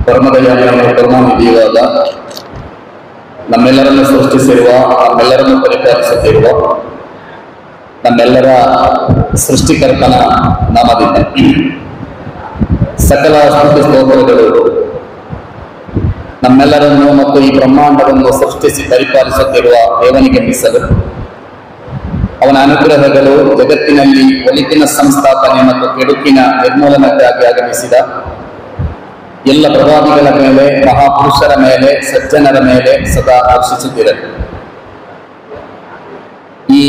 ಪರಮದಯಾಮಯ ಕರುಣಾನಿಧಿಯಾದ ನಮ್ಮೆಲ್ಲರನ್ನು ಸೃಷ್ಟಿಸಿರುವ, ನಮ್ಮೆಲ್ಲರನ್ನು ಪರಿಪಾಲಿಸುತ್ತಿರುವ ನಮ್ಮೆಲ್ಲರ ಸೃಷ್ಟಿಕರ್ತನ ನಾಮದಿಂದ ಸಕಲ ಸ್ತುತಿ ಸ್ತೋತ್ರಗಳು ನಮ್ಮೆಲ್ಲರನ್ನು ಮತ್ತು ಈ ಬ್ರಹ್ಮಾಂಡವನ್ನು ಸೃಷ್ಟಿಸಿ ಪರಿಪಾಲಿಸುತ್ತಿರುವ ದೇವನಿಗೆ ಮೀಸಲು. ಅವನ ಅನುಗ್ರಹಗಳು ಜಗತ್ತಿನಲ್ಲಿ ಒಳಿತಿನ ಸಂಸ್ಥಾಪನೆ ಮತ್ತು ಕೆಡುಕಿನ ನಿರ್ಮೂಲನಕ್ಕಾಗಿ ಆಗಮಿಸಿದ ಎಲ್ಲ ಪ್ರವಾದಿಗಳ ಮೇಲೆ, ಮಹಾಪುರುಷರ ಮೇಲೆ, ಸಜ್ಜನರ ಮೇಲೆ ಸದಾ ಹರ್ಷಿಸುತ್ತಿದೆ. ಈ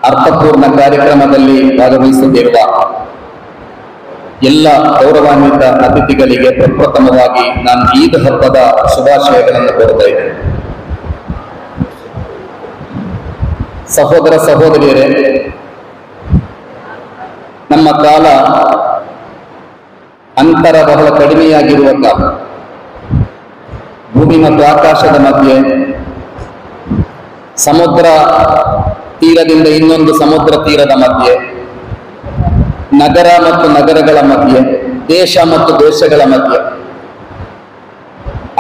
ಅರ್ಥಪೂರ್ಣ ಕಾರ್ಯಕ್ರಮದಲ್ಲಿ ಭಾಗವಹಿಸುತ್ತಿರುವ ಎಲ್ಲ ಗೌರವಾನ್ವಿತ ಅತಿಥಿಗಳಿಗೆ ಪ್ರಪ್ರಥಮವಾಗಿ ನಾನು ಈದ್ ಹಬ್ಬದ ಶುಭಾಶಯಗಳನ್ನು ಕೋರುತ್ತಾ ಇದ್ದೇನೆ. ಸಹೋದರ ಸಹೋದರಿಯರೇ, ನಮ್ಮ ಕಾಲ ಅಂತರ ಬಹಳ ಕಡಿಮೆಯಾಗಿರುವ ಕಾಲ. ಭೂಮಿ ಮತ್ತು ಆಕಾಶದ ಮಧ್ಯೆ, ಸಮುದ್ರ ತೀರದಿಂದ ಇನ್ನೊಂದು ಸಮುದ್ರ ತೀರದ ಮಧ್ಯೆ, ನಗರ ಮತ್ತು ನಗರಗಳ ಮಧ್ಯೆ, ದೇಶ ಮತ್ತು ದೇಶಗಳ ಮಧ್ಯೆ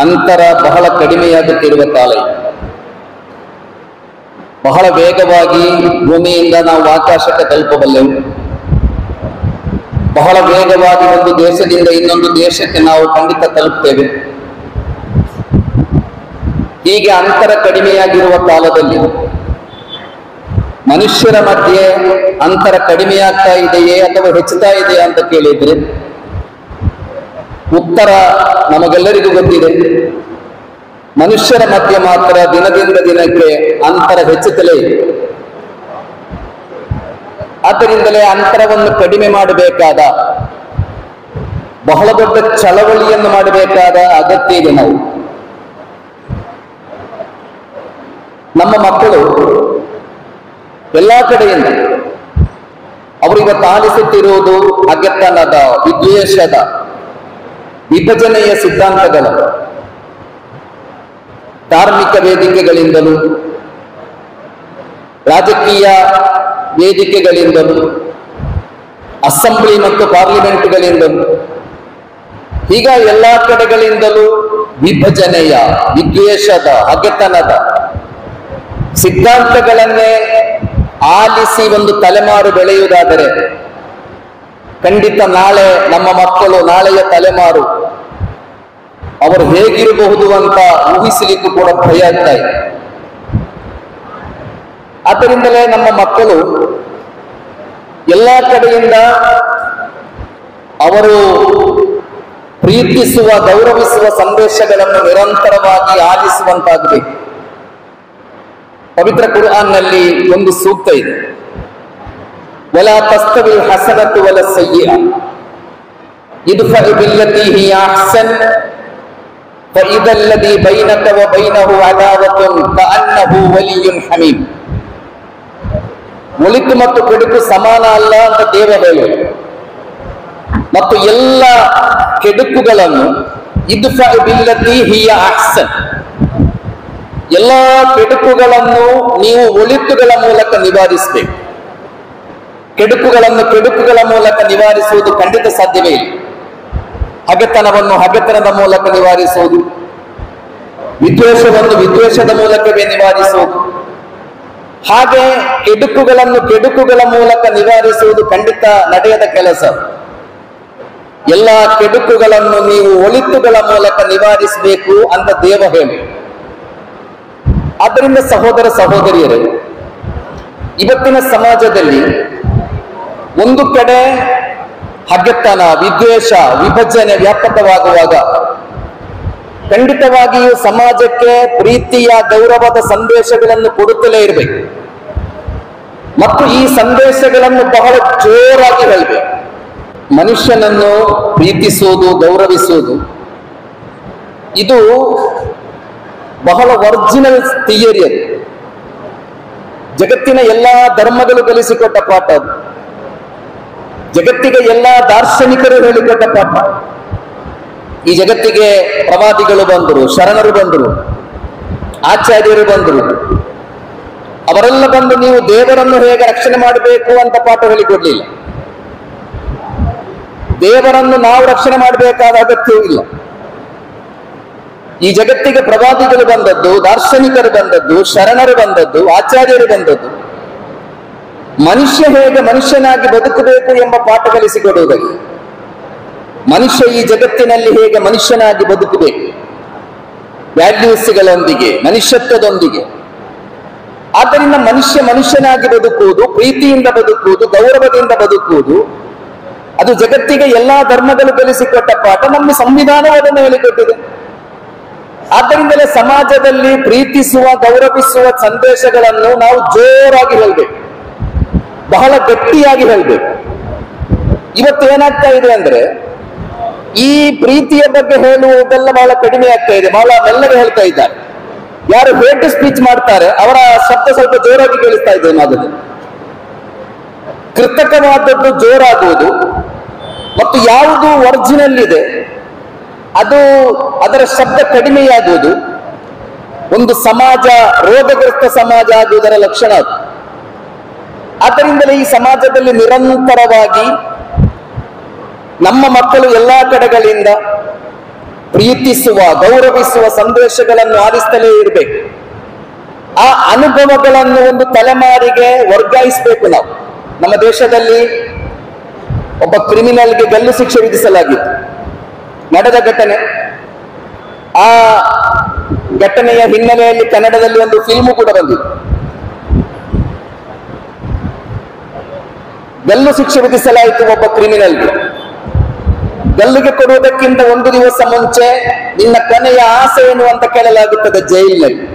ಅಂತರ ಬಹಳ ಕಡಿಮೆಯಾಗುತ್ತಿರುವ ಕಾಲ. ಬಹಳ ವೇಗವಾಗಿ ಭೂಮಿಯಿಂದ ನಾವು ಆಕಾಶಕ್ಕೆ ತಲುಪಬಲ್ಲೆವು. ಬಹಳ ವೇಗವಾಗಿ ಒಂದು ದೇಶದಿಂದ ಇನ್ನೊಂದು ದೇಶಕ್ಕೆ ನಾವು ಖಂಡಿತ ತಲುಪ್ತೇವೆ. ಹೀಗೆ ಅಂತರ ಕಡಿಮೆಯಾಗಿರುವ ಕಾಲದಲ್ಲಿ ಮನುಷ್ಯರ ಮಧ್ಯೆ ಅಂತರ ಕಡಿಮೆಯಾಗ್ತಾ ಇದೆಯೇ ಅಥವಾ ಹೆಚ್ಚುತ್ತಾ ಇದೆಯಾ ಅಂತ ಕೇಳಿದ್ರೆ ಉತ್ತರ ನಮಗೆಲ್ಲರಿಗೂ ಗೊತ್ತಿದೆ. ಮನುಷ್ಯರ ಮಧ್ಯೆ ಮಾತ್ರ ದಿನದಿಂದ ದಿನಕ್ಕೆ ಅಂತರ ಹೆಚ್ಚುತ್ತಲೇ ಇದೆ. ಆದ್ದರಿಂದಲೇ ಅಂತರವನ್ನು ಕಡಿಮೆ ಮಾಡಬೇಕಾದ, ಬಹಳ ದೊಡ್ಡ ಚಳವಳಿಯನ್ನು ಮಾಡಬೇಕಾದ ಅಗತ್ಯ ಇದೆ. ನಾವು ನಮ್ಮ ಮಕ್ಕಳು ಎಲ್ಲಾ ಕಡೆಯಿಂದ ಅವರಿಗೆ ಆಲಿಸುತ್ತಿರುವುದು ಹಗೆತನದ, ವಿದ್ವೇಷದ, ವಿಭಜನೆಯ ಸಿದ್ಧಾಂತಗಳು. ಧಾರ್ಮಿಕ ವೇದಿಕೆಗಳಿಂದಲೂ, ರಾಜಕೀಯ ವೇದಿಕೆಗಳಿಂದಲೂ, ಅಸೆಂಬ್ಲಿ ಮತ್ತು ಪಾರ್ಲಿಮೆಂಟ್ಗಳಿಂದಲೂ, ಈಗ ಎಲ್ಲಾ ಕಡೆಗಳಿಂದಲೂ ವಿಭಜನೆಯ, ವಿದ್ವೇಷದ, ಹಗೆತನದ ಸಿದ್ಧಾಂತಗಳನ್ನೇ ಆಲಿಸಿ ಒಂದು ತಲೆಮಾರು ಬೆಳೆಯುವುದಾದರೆ ಖಂಡಿತ ನಾಳೆ ನಮ್ಮ ಮಕ್ಕಳು, ನಾಳೆಯ ತಲೆಮಾರು ಅವರು ಹೇಗಿರಬಹುದು ಅಂತ ಊಹಿಸಲಿಕ್ಕೂ ಕೂಡ ಭಯ ಆಗ್ತಾ ಇದೆ. ಆದ್ದರಿಂದಲೇ ನಮ್ಮ ಮಕ್ಕಳು ಎಲ್ಲ ಕಡೆಯಿಂದ ಅವರು ಪ್ರೀತಿಸುವ, ಗೌರವಿಸುವ ಸಂದೇಶಗಳನ್ನು ನಿರಂತರವಾಗಿ ಆಲಿಸುವಂತಾಗಬೇಕು. ಪವಿತ್ರ ಕುರ್ಆನ್ನಲ್ಲಿ ಒಂದು ಸೂಕ್ತ ಇದೆ, ವಲಾ ತಸ್ತವಿಲ್ ಹಸನತು ವಲ ಸಯ್ಯಿಅ ಇದ್ಫಾ ಬಿಲ್ಲತಿ ಹಿಯ ಅಹ್ಸನ್ ಫಇದಾ ಅಲ್ಲದಿ ಬೈನಕ ವ ಬೈನಹು ಅದಾವತುನ್ ಕಅನ್ನಹು ವಲಿಯುನ್ ಹಮೀಮ್. ಒಳಿತು ಮತ್ತು ಕೆಡುಕು ಸಮಾನ ಅಲ್ಲ ಅಂತ ದೇವ ಹೇಳುವುದು. ಮತ್ತು ಎಲ್ಲ ಕೆಡುಕುಗಳನ್ನು ಇದ್ಫಾ ಬಿಲ್ಲತಿ ಹಿಯ ಅಹ್ಸನ್, ಎಲ್ಲ ಕೆಡುಕುಗಳನ್ನು ನೀವು ಒಳಿತುಗಳ ಮೂಲಕ ನಿವಾರಿಸಬೇಕು. ಕೆಡುಕುಗಳನ್ನು ಕೆಡುಕುಗಳ ಮೂಲಕ ನಿವಾರಿಸುವುದು ಖಂಡಿತ ಸಾಧ್ಯವೇ ಇಲ್ಲ. ಹಗೆತನವನ್ನು ಹಗೆತನದ ಮೂಲಕ ನಿವಾರಿಸುವುದು, ವಿದ್ವೇಷವನ್ನು ವಿದ್ವೇಷದ ಮೂಲಕವೇ ನಿವಾರಿಸುವುದು, ಹಾಗೆ ಕೆಡುಕುಗಳನ್ನು ಕೆಡುಕುಗಳ ಮೂಲಕ ನಿವಾರಿಸುವುದು ಖಂಡಿತ ನಡೆಯದ ಕೆಲಸ. ಎಲ್ಲ ಕೆಡುಕುಗಳನ್ನು ನೀವು ಒಳಿತುಗಳ ಮೂಲಕ ನಿವಾರಿಸಬೇಕು ಅಂತ ದೇವ ಹೇಳಿ. ಆದ್ದರಿಂದ ಸಹೋದರ ಸಹೋದರಿಯರೇ, ಇವತ್ತಿನ ಸಮಾಜದಲ್ಲಿ ಒಂದು ಕಡೆ ಹಗೆತನ, ವಿದ್ವೇಷ, ವಿಭಜನೆ ವ್ಯಾಪಕವಾಗುವಾಗ ಖಂಡಿತವಾಗಿಯೂ ಸಮಾಜಕ್ಕೆ ಪ್ರೀತಿಯ, ಗೌರವದ ಸಂದೇಶಗಳನ್ನು ಕೊಡುತ್ತಲೇ ಇರಬೇಕು. ಮತ್ತು ಈ ಸಂದೇಶಗಳನ್ನು ಬಹಳ ಜೋರಾಗಿ ಹೇಳಬೇಕು. ಮನುಷ್ಯನನ್ನು ಪ್ರೀತಿಸುವುದು, ಗೌರವಿಸುವುದು ಇದು ಬಹಳ ಒರಿಜಿನಲ್ ಥಿಯರಿ. ಅದು ಜಗತ್ತಿನ ಎಲ್ಲಾ ಧರ್ಮಗಳು ಕಲಿಸಿಕೊಟ್ಟ ಪಾಠ. ಅದು ಜಗತ್ತಿಗೆ ಎಲ್ಲಾ ದಾರ್ಶನಿಕರು ಹೇಳಿಕೊಟ್ಟ ಪಾಠ. ಈ ಜಗತ್ತಿಗೆ ಪ್ರವಾದಿಗಳು ಬಂದರು, ಶರಣರು ಬಂದರು, ಆಚಾರ್ಯರು ಬಂದರು. ಅವರೆಲ್ಲ ಬಂದು ನೀವು ದೇವರನ್ನು ಹೇಗೆ ರಕ್ಷಣೆ ಮಾಡಬೇಕು ಅಂತ ಪಾಠ ಹೇಳಿಕೊಡ್ಲಿಲ್ಲ. ದೇವರನ್ನು ನಾವು ರಕ್ಷಣೆ ಮಾಡಬೇಕಾದ ಅಗತ್ಯವೂ ಇಲ್ಲ. ಈ ಜಗತ್ತಿಗೆ ಪ್ರವಾದಿಗಳು ಬಂದದ್ದು, ದಾರ್ಶನಿಕರು ಬಂದದ್ದು, ಶರಣರು ಬಂದದ್ದು, ಆಚಾರ್ಯರು ಬಂದದ್ದು ಮನುಷ್ಯ ಹೇಗೆ ಮನುಷ್ಯನಾಗಿ ಬದುಕಬೇಕು ಎಂಬ ಪಾಠ ಕಲಿಸಿಕೊಡುವುದಕ್ಕೆ. ಮನುಷ್ಯ ಈ ಜಗತ್ತಿನಲ್ಲಿ ಹೇಗೆ ಮನುಷ್ಯನಾಗಿ ಬದುಕಬೇಕು, ವ್ಯಾಲ್ಯೂಸ್ಗಳೊಂದಿಗೆ, ಮನುಷ್ಯತ್ವದೊಂದಿಗೆ. ಆದ್ದರಿಂದ ಮನುಷ್ಯನಾಗಿ ಬದುಕುವುದು, ಪ್ರೀತಿಯಿಂದ ಬದುಕುವುದು, ಗೌರವದಿಂದ ಬದುಕುವುದು, ಅದು ಜಗತ್ತಿಗೆ ಎಲ್ಲಾ ಧರ್ಮಗಳು ಕಲಿಸಿಕೊಟ್ಟ ಪಾಠ. ನಮ್ಮ ಸಂವಿಧಾನವು ಅದನ್ನು ಹೇಳಿಕೊಟ್ಟಿದೆ. ಆದ್ದರಿಂದಲೇ ಸಮಾಜದಲ್ಲಿ ಪ್ರೀತಿಸುವ, ಗೌರವಿಸುವ ಸಂದೇಶಗಳನ್ನು ನಾವು ಜೋರಾಗಿ ಹೇಳಬೇಕು, ಬಹಳ ಗಟ್ಟಿಯಾಗಿ ಹೇಳಬೇಕು. ಇವತ್ತು ಏನಾಗ್ತಾ ಇದೆ ಅಂದ್ರೆ, ಈ ಪ್ರೀತಿಯ ಬಗ್ಗೆ ಹೇಳುವುದೆಲ್ಲ ಬಹಳ ಕಡಿಮೆ ಆಗ್ತಾ ಇದೆ, ಬಹಳ ಮೆಲ್ಲಗೆ ಹೇಳ್ತಾ ಇದ್ದಾರೆ. ಯಾರು ಹೇಟ್ ಸ್ಪೀಚ್ ಮಾಡ್ತಾರೆ ಅವರ ಶಬ್ದ ಸ್ವಲ್ಪ ಜೋರಾಗಿ ಕೇಳಿಸ್ತಾ ಇದೆ. ಮಾದರಿ ಕೃತಕವಾದದ್ದು ಜೋರಾಗುವುದು ಮತ್ತು ಯಾವುದು ಒರಿಜಿನಲ್ ಇದೆ ಅದು ಅದರ ಶಬ್ದ ಕಡಿಮೆಯಾಗುವುದು ಒಂದು ಸಮಾಜ ರೋಗಗ್ರಸ್ತ ಸಮಾಜ ಆಗುವುದರ ಲಕ್ಷಣ ಅದು. ಆದ್ದರಿಂದಲೇ ಈ ಸಮಾಜದಲ್ಲಿ ನಿರಂತರವಾಗಿ ನಮ್ಮ ಮಕ್ಕಳು ಎಲ್ಲಾ ಕಡೆಗಳಿಂದ ಪ್ರೀತಿಸುವ, ಗೌರವಿಸುವ ಸಂದೇಶಗಳನ್ನು ಆಲಿಸ್ತಲೇ ಇರಬೇಕು. ಆ ಅನುಭವಗಳನ್ನು ಒಂದು ತಲೆಮಾರಿಗೆ ವರ್ಗಾಯಿಸಬೇಕು ನಾವು. ನಮ್ಮ ದೇಶದಲ್ಲಿ ಒಬ್ಬ ಕ್ರಿಮಿನಲ್ಗೆ ಗಲ್ಲು ಶಿಕ್ಷೆ ವಿಧಿಸಲಾಗಿತ್ತು, ನಡೆದ ಘಟನೆ. ಆ ಘಟನೆಯ ಹಿನ್ನೆಲೆಯಲ್ಲಿ ಕನ್ನಡದಲ್ಲಿ ಒಂದು ಫಿಲ್ಮು ಕೂಡ ಬಂದಿತ್ತು. ಗಲ್ಲು ಶಿಕ್ಷೆ ವಿಧಿಸಲಾಯಿತು ಒಬ್ಬ ಕ್ರಿಮಿನಲ್ಗೆ. ಗಲ್ಲಿಗೆ ಕೊಡುವುದಕ್ಕಿಂತ ಒಂದು ದಿವಸ ಮುಂಚೆ ನಿನ್ನ ಕೊನೆಯ ಆಸೆ ಏನು ಅಂತ ಕೇಳಲಾಗುತ್ತದೆ ಜೈಲಿನಲ್ಲಿ.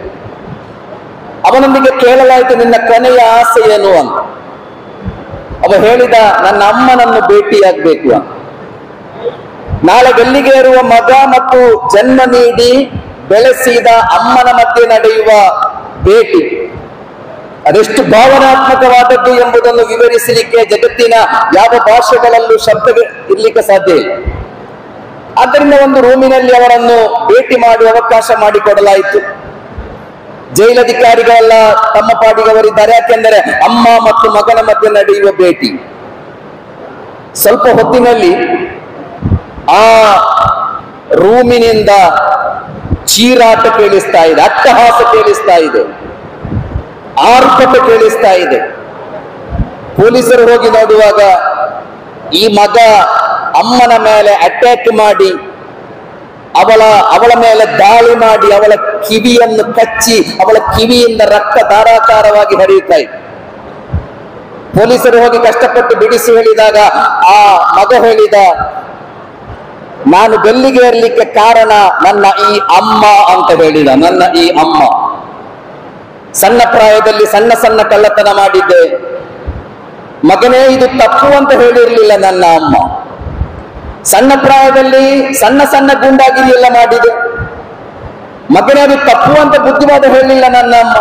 ಅವನೊಂದಿಗೆ ಕೇಳಲಾಯಿತು ನಿನ್ನ ಕೊನೆಯ ಆಸೆ ಏನು ಅಂತ. ಅವ ಹೇಳಿದ, ನನ್ನ ಅಮ್ಮನನ್ನು ಭೇಟಿಯಾಗಬೇಕು ಅಂತ. ನಾಳೆ ಗಲ್ಲಿಗೆ ಇರುವ ಮಗ ಮತ್ತು ಜನ್ಮ ನೀಡಿ ಬೆಳೆಸಿದ ಅಮ್ಮನ ಮಧ್ಯೆ ನಡೆಯುವ ಭೇಟಿ ಅದೆಷ್ಟು ಭಾವನಾತ್ಮಕವಾದದ್ದು ಎಂಬುದನ್ನು ವಿವರಿಸಲಿಕ್ಕೆ ಜಗತ್ತಿನ ಯಾವ ಭಾಷೆಗಳಲ್ಲೂ ಶಬ್ದ ಇರ್ಲಿಕ್ಕೆ ಸಾಧ್ಯ ಇಲ್ಲ. ಆದ್ದರಿಂದ ಒಂದು ರೂಮಿನಲ್ಲಿ ಅವರನ್ನು ಭೇಟಿ ಮಾಡುವ ಅವಕಾಶ ಮಾಡಿಕೊಡಲಾಯಿತು. ಜೈಲಧಿಕಾರಿಗಳೆಲ್ಲ ತಮ್ಮ ಪಾಡಿಗೆ ಅವರಿದ್ದಾರೆ, ಯಾಕೆಂದರೆ ಅಮ್ಮ ಮತ್ತು ಮಗನ ಮಧ್ಯೆ ನಡೆಯುವ ಭೇಟಿ. ಸ್ವಲ್ಪ ಹೊತ್ತಿನಲ್ಲಿ ಆ ರೂಮಿನಿಂದ ಚೀರಾಟ ಕೇಳಿಸ್ತಾ ಇದೆ, ಅಟ್ಟಹಾಸ ಕೇಳಿಸ್ತಾ ಇದೆ, ಆರ್ಭಟ ಕೇಳಿಸ್ತಾ ಇದೆ. ಪೊಲೀಸರು ಹೋಗಿ ನೋಡುವಾಗ ಈ ಮಗ ಅಮ್ಮನ ಮೇಲೆ ಅಟ್ಯಾಕ್ ಮಾಡಿ ಅವಳ ಮೇಲೆ ದಾಳಿ ಮಾಡಿ ಅವಳ ಕಿವಿಯನ್ನು ಕಚ್ಚಿ ಅವಳ ಕಿವಿಯಿಂದ ರಕ್ತ ಧಾರಾಕಾರವಾಗಿ ಹರಿಯುತ್ತಾ ಇದೆ. ಪೊಲೀಸರು ಹೋಗಿ ಕಷ್ಟಪಟ್ಟು ಬಿಡಿಸಿ ಹೇಳಿದಾಗ ಆ ಮಗ ಹೇಳಿದ, ನಾನು ಗಲ್ಲಿಗೆ ಇರಲಿಕ್ಕೆ ಕಾರಣ ನನ್ನ ಈ ಅಮ್ಮ ಅಂತ ಹೇಳಿದ. ನನ್ನ ಈ ಅಮ್ಮ ಸಣ್ಣ ಪ್ರಾಯದಲ್ಲಿ ಸಣ್ಣ ಸಣ್ಣ ಕಳ್ಳತನ ಮಾಡಿದ್ದೆ, ಮಗನೇ ಇದು ತಪ್ಪು ಅಂತ ಹೇಳಿರ್ಲಿಲ್ಲ ನನ್ನ ಅಮ್ಮ. ಸಣ್ಣ ಪ್ರಾಯದಲ್ಲಿ ಸಣ್ಣ ಸಣ್ಣ ಗೂಂಡಾಗಿರಿ ಎಲ್ಲ ಮಾಡಿದೆ, ಮಗನೇ ಅದು ತಪ್ಪು ಅಂತ ಬುದ್ಧಿವಾದ ಹೇಳಿಲ್ಲ ನನ್ನ ಅಮ್ಮ.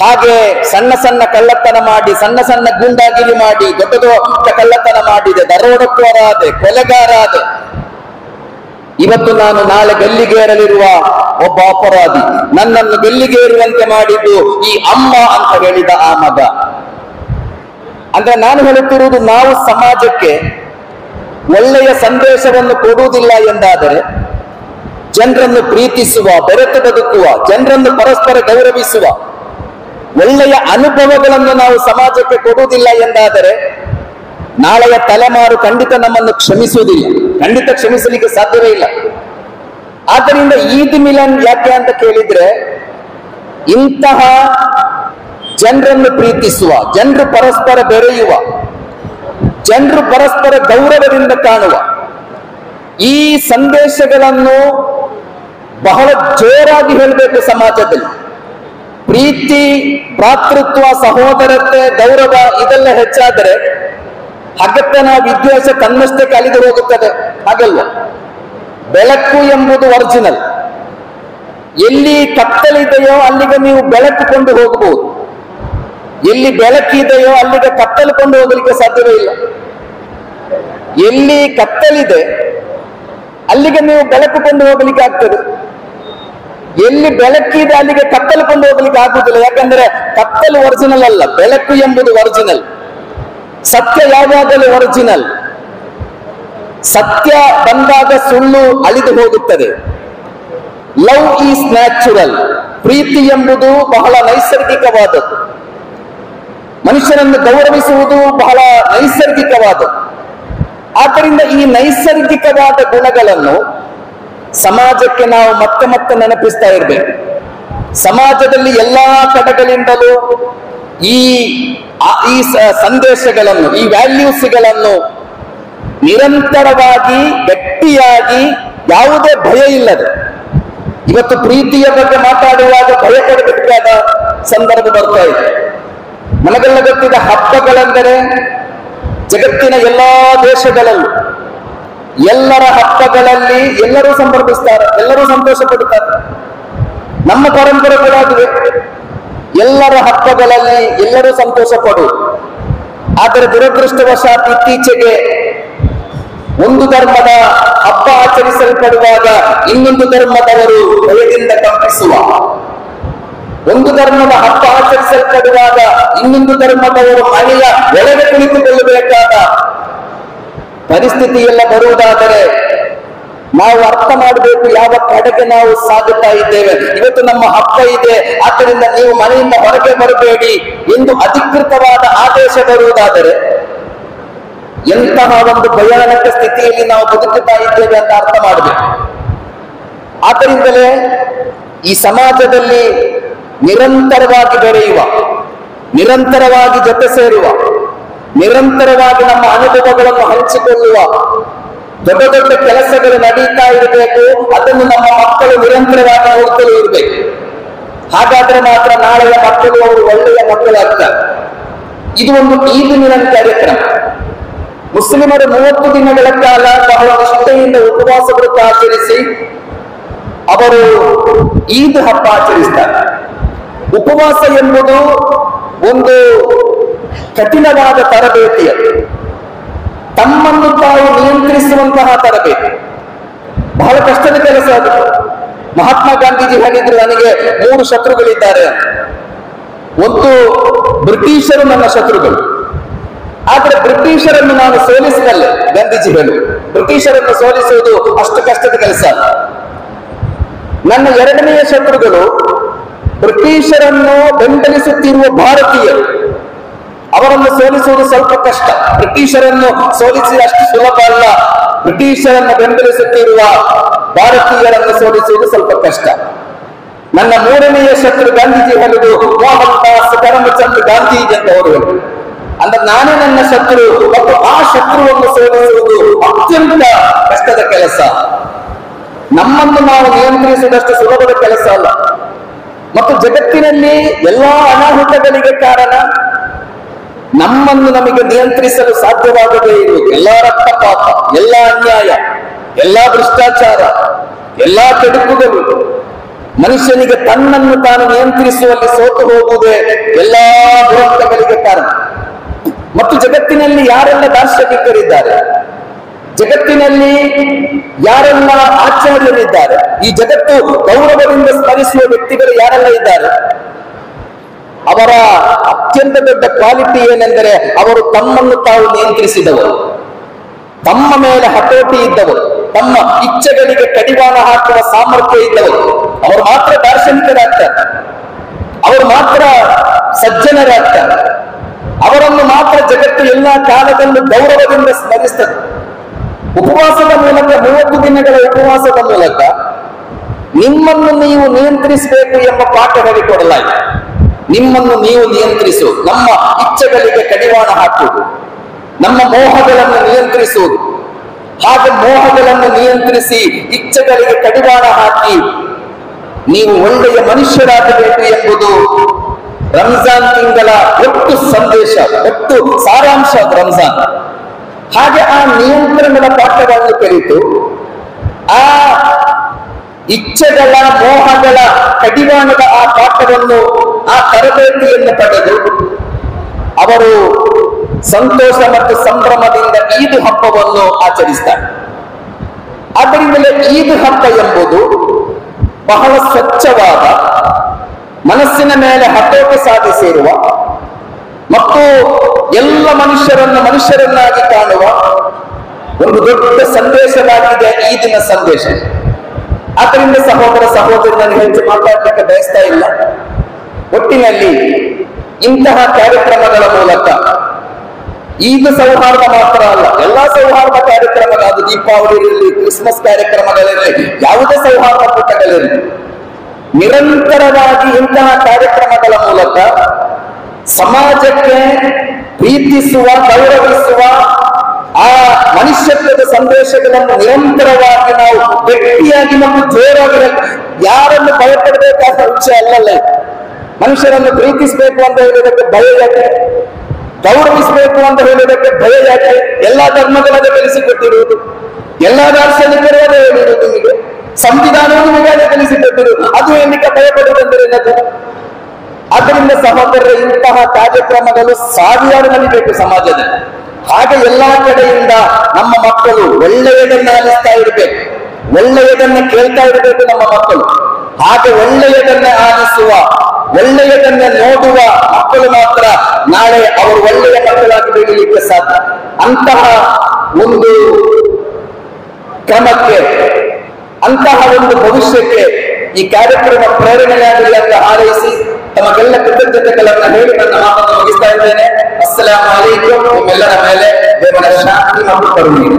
ಹಾಗೆ ಸಣ್ಣ ಸಣ್ಣ ಕಳ್ಳತನ ಮಾಡಿ, ಸಣ್ಣ ಸಣ್ಣ ಗೂಂಡಾಗಿರಿ ಮಾಡಿ, ದೊಡ್ಡ ದೊಡ್ಡ ಕಳ್ಳತನ ಮಾಡಿದೆ, ದರೋಡೆಕೋರ ಆದೆ, ಕೊಲೆಗಾರ ಆದೆ. ಇವತ್ತು ನಾನು ನಾಳೆ ಗಲ್ಲಿಗೇರಲಿರುವ ಒಬ್ಬ ಅಪರಾಧಿ. ನನ್ನನ್ನು ಗಲ್ಲಿಗೇರುವಂತೆ ಮಾಡಿದ್ದು ಈ ಅಮ್ಮ ಅಂತ ಹೇಳಿದ ಆ ಮಗ. ಅಂದ್ರೆ ನಾನು ಹೇಳುತ್ತಿರುವುದು, ನಾವು ಸಮಾಜಕ್ಕೆ ಒಳ್ಳೆಯ ಸಂದೇಶವನ್ನು ಕೊಡುವುದಿಲ್ಲ ಎಂದಾದರೆ, ಜನರನ್ನು ಪ್ರೀತಿಸುವ, ಬೆರೆತು ಬದುಕುವ, ಜನರನ್ನು ಪರಸ್ಪರ ಗೌರವಿಸುವ ಒಳ್ಳೆಯ ಅನುಭವಗಳನ್ನು ನಾವು ಸಮಾಜಕ್ಕೆ ಕೊಡುವುದಿಲ್ಲ ಎಂದಾದರೆ, ನಾಳೆಯ ತಲೆಮಾರು ಖಂಡಿತ ನಮ್ಮನ್ನು ಕ್ಷಮಿಸುವುದಿಲ್ಲ, ಖಂಡಿತ ಕ್ಷಮಿಸಲಿಕ್ಕೆ ಸಾಧ್ಯವೇ ಇಲ್ಲ. ಆದ್ದರಿಂದ ಈದ್ ಮಿಲನ್ ಯಾಕೆ ಅಂತ ಕೇಳಿದ್ರೆ, ಇಂತಹ ಜನರನ್ನು ಪ್ರೀತಿಸುವ, ಜನರು ಪರಸ್ಪರ ಬೆರೆಯುವ, ಜನರು ಪರಸ್ಪರ ಗೌರವದಿಂದ ಕಾಣುವ ಈ ಸಂದೇಶಗಳನ್ನು ಬಹಳ ಜೋರಾಗಿ ಹೇಳಬೇಕು ಸಮಾಜದಲ್ಲಿ. ಪ್ರೀತಿ, ಭ್ರಾತೃತ್ವ, ಸಹೋದರತೆ, ಗೌರವ ಇದೆಲ್ಲ ಹೆಚ್ಚಾದರೆ ಹಗತನ, ವಿದ್ವೇಷ ತನ್ನಷ್ಟೇ ಕಲಿದು ಹೋಗುತ್ತದೆ. ಹಾಗಲ್ವ? ಬೆಳಕು ಎಂಬುದು ಒರಿಜಿನಲ್. ಎಲ್ಲಿ ಕತ್ತಲಿದೆಯೋ ಅಲ್ಲಿಗೆ ನೀವು ಬೆಳಕಿಕೊಂಡು ಹೋಗಬಹುದು, ಎಲ್ಲಿ ಬೆಳಕಿದೆಯೋ ಅಲ್ಲಿಗೆ ಕತ್ತಲಿಕೊಂಡು ಹೋಗಲಿಕ್ಕೆ ಸಾಧ್ಯವೇ ಇಲ್ಲ. ಎಲ್ಲಿ ಕತ್ತಲಿದೆ ಅಲ್ಲಿಗೆ ನೀವು ಬೆಳಕಿಕೊಂಡು ಹೋಗಲಿಕ್ಕೆ ಆಗ್ತದೆ, ಎಲ್ಲಿ ಬೆಳಕಿದೆ ಅಲ್ಲಿಗೆ ಕತ್ತಲಿಕೊಂಡು ಹೋಗಲಿಕ್ಕೆ ಆಗುವುದಿಲ್ಲ. ಯಾಕಂದ್ರೆ ಕತ್ತಲು ಒರಿಜಿನಲ್ ಅಲ್ಲ, ಬೆಳಕು ಎಂಬುದು ಒರಿಜಿನಲ್. ಸತ್ಯ ಯಾವಾಗಲೂ ಒರಿಜಿನಲ್. ಸತ್ಯ ಬಂದಾಗ ಸುಳ್ಳು ಅಳಿದು ಹೋಗುತ್ತದೆ. Love is natural. ಪ್ರೀತಿ ಎಂಬುದು ಬಹಳ ನೈಸರ್ಗಿಕವಾದದ್ದು. ಮನುಷ್ಯನನ್ನು ಗೌರವಿಸುವುದು ಬಹಳ ನೈಸರ್ಗಿಕವಾದದ್ದು. ಆದ್ದರಿಂದ ಈ ನೈಸರ್ಗಿಕವಾದ ಗುಣಗಳನ್ನು ಸಮಾಜಕ್ಕೆ ನಾವು ಮತ್ತೆ ಮತ್ತೆ ನೆನಪಿಸ್ತಾ ಇರಬೇಕು. ಸಮಾಜದಲ್ಲಿ ಎಲ್ಲಾ ಕಡೆಗಳಿಂದಲೂ ಈ ಸಂದೇಶಗಳನ್ನು, ಈ ವ್ಯಾಲ್ಯೂಸ್ಗಳನ್ನು ನಿರಂತರವಾಗಿ ಗಟ್ಟಿಯಾಗಿ ಯಾವುದೇ ಭಯ ಇಲ್ಲದೆ, ಇವತ್ತು ಪ್ರೀತಿಯ ಬಗ್ಗೆ ಮಾತಾಡುವಾಗ ಭಯ ಪಡಬೇಕಾದ ಸಂದರ್ಭ ಬರ್ತಾ ಇದೆ. ನಮಗೆಲ್ಲ ಗೊತ್ತಿದ್ದ ಹಬ್ಬಗಳೆಂದರೆ ಜಗತ್ತಿನ ಎಲ್ಲಾ ದೇಶಗಳಲ್ಲೂ ಎಲ್ಲರ ಹಬ್ಬಗಳಲ್ಲಿ ಎಲ್ಲರೂ ಸಂಭ್ರಮಿಸ್ತಾರೆ, ಎಲ್ಲರೂ ಸಂತೋಷ ಪಡುತ್ತಾರೆ. ನಮ್ಮ ಪರಂಪರೆ ಕೂಡ ಅದುವೆ. ಎಲ್ಲರ ಹಬ್ಬಗಳಲ್ಲಿ ಎಲ್ಲರೂ ಸಂತೋಷ ಪಡುವುದು. ಆದರೆ ದುರದೃಷ್ಟವಶಾತ್ ಇತ್ತೀಚೆಗೆ ಒಂದು ಧರ್ಮದ ಹಬ್ಬ ಆಚರಿಸಲ್ಪಡುವಾಗ ಇನ್ನೊಂದು ಧರ್ಮದವರು ಭಯದಿಂದ ಕಂಪಿಸುವ, ಒಂದು ಧರ್ಮದ ಹಬ್ಬ ಆಚರಿಸಲ್ಪಡುವಾಗ ಇನ್ನೊಂದು ಧರ್ಮದವರು ಮನೆಯ ಒಳಗೆ ಕುಳಿತುಕೊಳ್ಳಬೇಕಾದ ಪರಿಸ್ಥಿತಿ ಎಲ್ಲ ಬರುವುದಾದರೆ ನಾವು ಅರ್ಥ ಮಾಡಬೇಕು ಯಾವ ಕಡೆಗೆ ನಾವು ಸಾಗುತ್ತಾ ಇದ್ದೇವೆ. ಇವತ್ತು ನಮ್ಮ ಹಬ್ಬ ಇದೆ, ಆದ್ದರಿಂದ ನೀವು ಮನೆಯಿಂದ ಹೊರಗೆ ಬರಬೇಡಿ ಎಂದು ಅಧಿಕೃತವಾದ ಆದೇಶ ಬರುವುದಾದರೆ ಎಂತಹ ಒಂದು ಭಯಾನಕ ಸ್ಥಿತಿಯಲ್ಲಿ ನಾವು ಬದುಕುತ್ತಾ ಇದ್ದೇವೆ ಅಂತ ಅರ್ಥ ಮಾಡಬೇಕು. ಆದ್ದರಿಂದಲೇ ಈ ಸಮಾಜದಲ್ಲಿ ನಿರಂತರವಾಗಿ ಬೆರೆಯುವ, ನಿರಂತರವಾಗಿ ಜೊತೆ ಸೇರುವ, ನಿರಂತರವಾಗಿ ನಮ್ಮ ಅನುಭವಗಳನ್ನು ಹಂಚಿಕೊಳ್ಳುವ ದೊಡ್ಡ ದೊಡ್ಡ ಕೆಲಸಗಳು ನಡೀತಾ ಇರಬೇಕು. ಅದನ್ನು ನಮ್ಮ ಮಕ್ಕಳು ನಿರಂತರವಾಗಿ ನೋಡ್ತಲೂ ಇರಬೇಕು. ಹಾಗಾದ್ರೆ ಮಾತ್ರ ನಾಳೆಯ ಮಕ್ಕಳು ಅವರು ಒಳ್ಳೆಯ ಮಕ್ಕಳಾಗ್ತಾರೆ. ಇದು ಒಂದು ಈದ್ ಮಿಲನ್ ಕಾರ್ಯಕ್ರಮ. ಮುಸ್ಲಿಮರು 30 ದಿನಗಳ ಕಾಲ ಬಹಳ ನಿಷ್ಠೆಯಿಂದ ಉಪವಾಸ ವ್ರತ ಆಚರಿಸಿ ಅವರು ಈದ್ ಹಬ್ಬ ಆಚರಿಸ್ತಾರೆ. ಉಪವಾಸ ಎಂಬುದು ಒಂದು ಕಠಿಣವಾದ ತರಬೇತಿಯದು. ತಮ್ಮನ್ನು ತಾವು ನಿಯಂತ್ರಿಸುವಂತಹ ತರಬೇತಿ, ಬಹಳ ಕಷ್ಟದ ಕೆಲಸ ಅದು. ಮಹಾತ್ಮ ಗಾಂಧೀಜಿ ಹೇಳಿದ್ರು, ನನಗೆ 3 ಶತ್ರುಗಳಿದ್ದಾರೆ ಅಂತ. ಒಂದು ಬ್ರಿಟಿಷರು ನನ್ನ ಶತ್ರುಗಳು, ಆದ್ರೆ ಬ್ರಿಟಿಷರನ್ನು ನಾನು ಸೋಲಿಸಬಲ್ಲೆ. ಗಾಂಧೀಜಿ ಹೇಳು, ಬ್ರಿಟಿಷರನ್ನು ಸೋಲಿಸುವುದು ಅಷ್ಟು ಕಷ್ಟದ ಕೆಲಸ. ನನ್ನ 2ನೆಯ ಶತ್ರುಗಳು ಬ್ರಿಟಿಷರನ್ನು ಬೆಂಬಲಿಸುತ್ತಿರುವ ಭಾರತೀಯರು. ಅವರನ್ನು ಸೋಲಿಸುವುದು ಸ್ವಲ್ಪ ಕಷ್ಟ. ಬ್ರಿಟಿಷರನ್ನು ಸೋಲಿಸಿ ಅಷ್ಟು ಸುಲಭ ಅಲ್ಲ. ಬ್ರಿಟಿಷರನ್ನು ಬೆಂಬಲಿಸುತ್ತಿರುವ ಭಾರತೀಯರನ್ನು ಸೋಲಿಸುವುದು ಸ್ವಲ್ಪ ಕಷ್ಟ. ನನ್ನ 3ನೆಯ ಶತ್ರು ಗಾಂಧೀಜಿ ಹೇಳುವುದು ಮೋಹನ್ ದಾಸ್ ಕರಮಚಂದ್ ಗಾಂಧೀಜಿ ಅಂತ ಅವರು ಹೇಳಿದರು. ಅಂದ್ರೆ ನಾನೇ ನನ್ನ ಶತ್ರು ಮತ್ತು ಆ ಶತ್ರುವನ್ನು ಸೋಲಿಸುವುದು ಅತ್ಯಂತ ಕಷ್ಟದ ಕೆಲಸ. ನಮ್ಮನ್ನು ನಾವು ನಿಯಂತ್ರಿಸುವುದಷ್ಟು ಸುಲಭದ ಕೆಲಸ ಅಲ್ಲ. ಮತ್ತು ಜಗತ್ತಿನಲ್ಲಿ ಎಲ್ಲಾ ಅನಾಹುತಗಳಿಗೆ ಕಾರಣ ನಮ್ಮನ್ನು ನಮಗೆ ನಿಯಂತ್ರಿಸಲು ಸಾಧ್ಯವಾಗದೇ ಇರುವುದು. ಎಲ್ಲಾ ರಕ್ತಪಾತ, ಎಲ್ಲಾ ಅನ್ಯಾಯ, ಎಲ್ಲಾ ಭ್ರಷ್ಟಾಚಾರ, ಎಲ್ಲಾ ಕೆಡುಕುಗಳು, ಮನುಷ್ಯನಿಗೆ ತನ್ನನ್ನು ತಾನು ನಿಯಂತ್ರಿಸುವಲ್ಲಿ ಸೋತು ಹೋಗುವುದೇ ಎಲ್ಲಾ ದುರಂತಗಳಿಗೆ ಕಾರಣ. ಮತ್ತು ಜಗತ್ತಿನಲ್ಲಿ ಯಾರೆಲ್ಲ ದಾರ್ಶನಿಕರಿದ್ದಾರೆ, ಜಗತ್ತಿನಲ್ಲಿ ಯಾರೆಲ್ಲ ಆಚಾರ್ಯರಿದ್ದಾರೆ, ಈ ಜಗತ್ತು ಗೌರವದಿಂದ ಸ್ಮರಿಸುವ ವ್ಯಕ್ತಿಗಳು ಯಾರೆಲ್ಲ ಇದ್ದಾರೆ, ಅವರ ಅತ್ಯಂತ ದೊಡ್ಡ ಕ್ವಾಲಿಟಿ ಏನೆಂದರೆ ಅವರು ತಮ್ಮನ್ನು ತಾವು ನಿಯಂತ್ರಿಸಿದವರು, ತಮ್ಮ ಮೇಲೆ ಹತೋಟಿ ಇದ್ದವರು, ತಮ್ಮ ಇಚ್ಛೆಗಳಿಗೆ ಕಡಿವಾಣ ಹಾಕುವ ಸಾಮರ್ಥ್ಯ ಇದ್ದವರು. ಅವರು ಮಾತ್ರ ದಾರ್ಶನಿಕರಾಗ್ತಾರೆ, ಅವರು ಮಾತ್ರ ಸಜ್ಜನರಾಗ್ತಾರೆ, ಅವರನ್ನು ಮಾತ್ರ ಜಗತ್ತು ಎಲ್ಲ ಕಾಲದಲ್ಲೂ ಗೌರವದಿಂದ ಸ್ಮರಿಸ್ತದೆ. ಉಪವಾಸದ ಮೂಲಕ, 30 ದಿನಗಳ ಉಪವಾಸದ ಮೂಲಕ ನಿಮ್ಮನ್ನು ನೀವು ನಿಯಂತ್ರಿಸಬೇಕು ಎಂಬ ಪಾಠ ಹೇಳಿಕೊಡಲಾಗಿದೆ. ನಿಮ್ಮನ್ನು ನೀವು ನಿಯಂತ್ರಿಸು, ನಮ್ಮ ಇಚ್ಛೆಗಳಿಗೆ ಕಡಿವಾಣ ಹಾಕುವುದು, ನಮ್ಮ ಮೋಹಗಳನ್ನು ನಿಯಂತ್ರಿಸುವುದು. ಹಾಗೆ ಮೋಹಗಳನ್ನು ನಿಯಂತ್ರಿಸಿ ಇಚ್ಛೆಗಳಿಗೆ ಕಡಿವಾಣ ಹಾಕಿ ನೀವು ಒಳ್ಳೆಯ ಮನುಷ್ಯರಾಗಬೇಕು ಎಂಬುದು ರಂಜಾನ್ ತಿಂಗಳ ಒಟ್ಟು ಸಂದೇಶ, ಒಟ್ಟು ಸಾರಾಂಶ ರಂಜಾನ್. ಹಾಗೆ ಆ ನಿಯಂತ್ರಣದ ಪಾಠವನ್ನು ಕಲಿತು ಆ ಇಚ್ಛೆಗಳ, ಮೋಹಗಳ ಕಡಿವಾಣದ ಆ ಪಾಠವನ್ನು, ಆ ತರಬೇತಿಯನ್ನು ಪಡೆದು ಅವರು ಸಂತೋಷ ಮತ್ತು ಸಂಭ್ರಮದಿಂದ ಈದ್ ಹಬ್ಬವನ್ನು ಆಚರಿಸ್ತಾರೆ. ಆದ್ದರಿಂದಲೇ ಈದ್ ಹಬ್ಬ ಎಂಬುದು ಬಹಳ ಸ್ವಚ್ಛವಾದ, ಮನಸ್ಸಿನ ಮೇಲೆ ಹತೋಟಿ ಸಾಧಿಸಿರುವ ಮತ್ತು ಎಲ್ಲ ಮನುಷ್ಯರನ್ನು ಮನುಷ್ಯರನ್ನಾಗಿ ಕಾಣುವ, ಒಂದು ದೊಡ್ಡ ಸಂದೇಶವಾಗಿದೆ ಈ ದಿನ ಸಂದೇಶ. ಆದ್ದರಿಂದ ಸಹೋದರ ಸಹೋದರಿ, ನಾನು ಹೆಚ್ಚು ಮಾತಾಡಲಿಕ್ಕೆ ಬಯಸ್ತಾ ಇಲ್ಲ. ಒಟ್ಟಿನಲ್ಲಿ ಇಂತಹ ಕಾರ್ಯಕ್ರಮಗಳ ಮೂಲಕ ಈಗ ಸೌಹಾರ್ದ ಮಾತ್ರ ಅಲ್ಲ, ಎಲ್ಲಾ ಸೌಹಾರ್ದ ಕಾರ್ಯಕ್ರಮಗಳು, ಅದು ದೀಪಾವಳಿ ಇರಲಿ, ಕ್ರಿಸ್ಮಸ್ ಕಾರ್ಯಕ್ರಮಗಳಿರಲಿ, ಯಾವುದೇ ಸೌಹಾರ್ದ ಕೂಟಗಳಿರಲಿ, ನಿರಂತರವಾಗಿ ಇಂತಹ ಕಾರ್ಯಕ್ರಮಗಳ ಮೂಲಕ ಸಮಾಜಕ್ಕೆ ಪ್ರೀತಿಸುವ, ಗೌರವಿಸುವ ಆ ಮನುಷ್ಯತ್ವದ ಸಂದೇಶಗಳನ್ನು ನಿರಂತರವಾಗಿ ನಾವು ಗಟ್ಟಿಯಾಗಿ ಮತ್ತು ಜೋರಾಗಿ, ಯಾರನ್ನು ಭಯಪಡಬೇಕಾದ ವಿಷಯ ಅಲ್ಲಲ್ಲ. ಮನುಷ್ಯರನ್ನು ಪ್ರೀತಿಸಬೇಕು ಅಂತ ಹೇಳಿದಕ್ಕೆ ಭಯ ಯಾಕೆ? ಗೌರವಿಸಬೇಕು ಅಂತ ಹೇಳಿದಕ್ಕೆ ಭಯ ಯಾಕೆ? ಎಲ್ಲಾ ಧರ್ಮಗಳನ್ನು ಕಲಿಸಿಕೊಟ್ಟಿರುವುದು, ಎಲ್ಲಾ ದಾರ್ಶನಿಕರು ಅದೇ ಹೇಳಿರುವುದು, ನಿಮಗೆ ಸಂವಿಧಾನವು ನಿಮಗೆ ಅದೇ ಕಲಿಸಿಕೊಟ್ಟಿರುವುದು, ಅದು ಏನಕ್ಕೆ ಭಯಪಡುವುದೆಂದರೆ ಏನದು? ಆದ್ದರಿಂದ ಸಹೋದರರೇ, ಇಂತಹ ಕಾರ್ಯಕ್ರಮಗಳು ಸಾವಿರಾರು ನಡೀಬೇಕು ಸಮಾಜದಲ್ಲಿ. ಹಾಗೆ ಎಲ್ಲಾ ಕಡೆಯಿಂದ ನಮ್ಮ ಮಕ್ಕಳು ಒಳ್ಳೆಯದನ್ನ ಆಲಿಸ್ತಾ ಇರಬೇಕು, ಒಳ್ಳೆಯದನ್ನ ಕೇಳ್ತಾ ಇರಬೇಕು ನಮ್ಮ ಮಕ್ಕಳು. ಹಾಗೆ ಒಳ್ಳೆಯದನ್ನ ಆಲಿಸುವ, ಒಳ್ಳೆಯದನ್ನ ನೋಡುವ ಮಕ್ಕಳು ಮಾತ್ರ ನಾಳೆ ಅವರು ಒಳ್ಳೆಯ ಮಕ್ಕಳಾಗಿ ಬೆಳೀಲಿಕ್ಕೆ ಸಾಧ್ಯ. ಅಂತಹ ಒಂದು ಕ್ರಮಕ್ಕೆ, ಅಂತಹ ಒಂದು ಭವಿಷ್ಯಕ್ಕೆ ಈ ಕಾರ್ಯಕ್ರಮ ಪ್ರೇರಣೆಯಾಗಲಿ ಅಂತ ಹಾರೈಸಿ ತಮಗೆಲ್ಲ ಕೃತಜ್ಞತೆಗಳನ್ನು ಹೇಳಿ ನನ್ನ ಮಾತನ್ನು ಮುಗಿಸ್ತಾ ಇದ್ದೇನೆ. ಅಸ್ಸಲಾಮು ಅಲೈಕುಂ. ನಿಮ್ಮೆಲ್ಲರ ಮೇಲೆ ದೇವರ ಶಾಂತಿ ಮತ್ತು ಕರುಣೆ.